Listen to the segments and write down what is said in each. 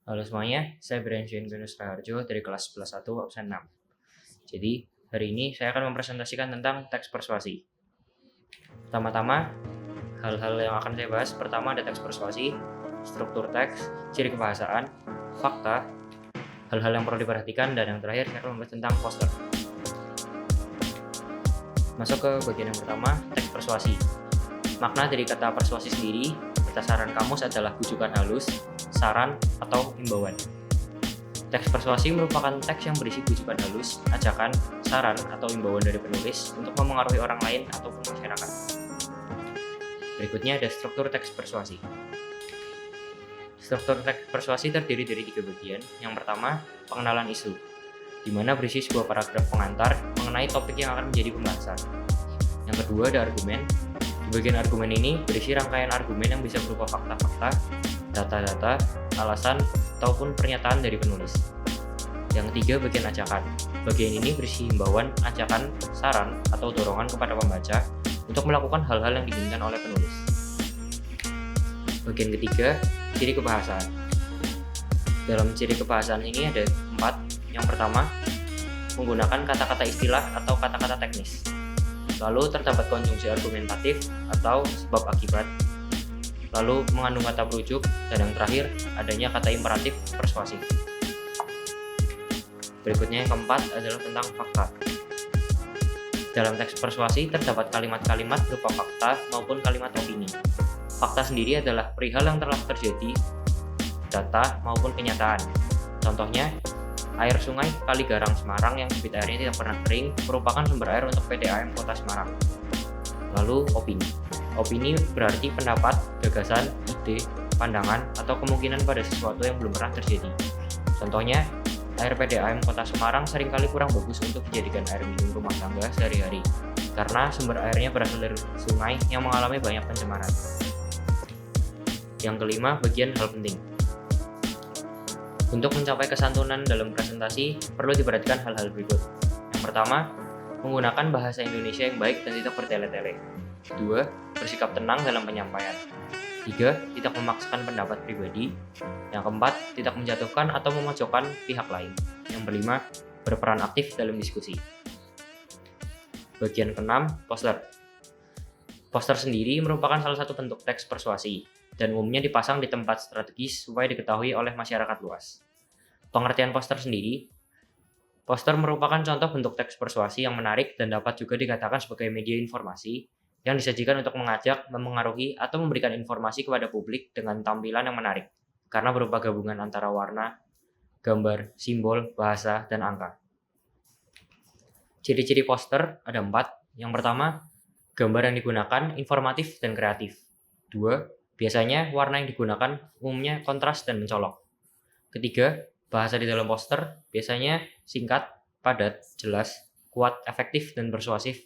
Halo semuanya, saya Brian Gunus Raharjo dari kelas 11.1 absen 6. Jadi, hari ini saya akan mempresentasikan tentang teks persuasi. Pertama-tama, hal-hal yang akan saya bahas, pertama ada teks persuasi, struktur teks, ciri kebahasaan, fakta, hal-hal yang perlu diperhatikan, dan yang terakhir saya akan membahas tentang poster. Masuk ke bagian yang pertama, teks persuasi. Makna dari kata persuasi sendiri berdasarkan kamus adalah bujukan halus, saran, atau imbauan. Teks persuasi merupakan teks yang berisi bujukan halus, ajakan, saran, atau imbauan dari penulis untuk memengaruhi orang lain ataupun masyarakat. Berikutnya ada struktur teks persuasi. Struktur teks persuasi terdiri dari 3 bagian. Yang pertama, pengenalan isu, di mana berisi sebuah paragraf pengantar mengenai topik yang akan menjadi pembahasan. Yang kedua ada argumen. Di bagian argumen ini berisi rangkaian argumen yang bisa berupa fakta-fakta, data-data, alasan, ataupun pernyataan dari penulis. Yang ketiga bagian ajakan. Bagian ini berisi himbauan, ajakan, saran, atau dorongan kepada pembaca untuk melakukan hal-hal yang diinginkan oleh penulis. Bagian ketiga, ciri kebahasaan. Dalam ciri kebahasaan ini ada 4. Yang pertama, menggunakan kata-kata istilah atau kata-kata teknis. Lalu terdapat konjungsi argumentatif atau sebab akibat. Lalu mengandung kata perujuk, dan yang terakhir adanya kata imperatif persuasif. Berikutnya yang keempat adalah tentang fakta. Dalam teks persuasi terdapat kalimat-kalimat berupa fakta maupun kalimat opini. Fakta sendiri adalah perihal yang telah terjadi, data maupun kenyataan. Contohnya, air sungai Kali Garang Semarang yang debit airnya tidak pernah kering merupakan sumber air untuk PDAM Kota Semarang. Lalu opini. Opini berarti pendapat, gagasan, ide, pandangan, atau kemungkinan pada sesuatu yang belum pernah terjadi. Contohnya, air PDAM Kota Semarang seringkali kurang bagus untuk dijadikan air minum rumah tangga sehari-hari karena sumber airnya berasal dari sungai yang mengalami banyak pencemaran. Yang kelima, bagian hal penting. Untuk mencapai kesantunan dalam presentasi, perlu diperhatikan hal-hal berikut. Yang pertama, menggunakan bahasa Indonesia yang baik dan tidak bertele-tele. 2. Bersikap tenang dalam penyampaian. 3. Tidak memaksakan pendapat pribadi. Yang keempat, tidak menjatuhkan atau memojokkan pihak lain. Yang kelima, berperan aktif dalam diskusi. Bagian keenam, poster. Poster sendiri merupakan salah satu bentuk teks persuasi dan umumnya dipasang di tempat strategis supaya diketahui oleh masyarakat luas. Pengertian poster sendiri, poster merupakan contoh bentuk teks persuasi yang menarik dan dapat juga dikatakan sebagai media informasi yang disajikan untuk mengajak, memengaruhi, atau memberikan informasi kepada publik dengan tampilan yang menarik karena berupa gabungan antara warna, gambar, simbol, bahasa, dan angka. Ciri-ciri poster ada 4. Yang pertama, gambar yang digunakan informatif dan kreatif. 2. Biasanya warna yang digunakan umumnya kontras dan mencolok. Ketiga, bahasa di dalam poster biasanya singkat, padat, jelas, kuat, efektif, dan persuasif.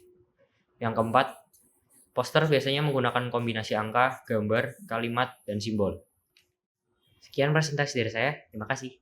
Yang keempat, poster biasanya menggunakan kombinasi angka, gambar, kalimat, dan simbol. Sekian presentasi dari saya. Terima kasih.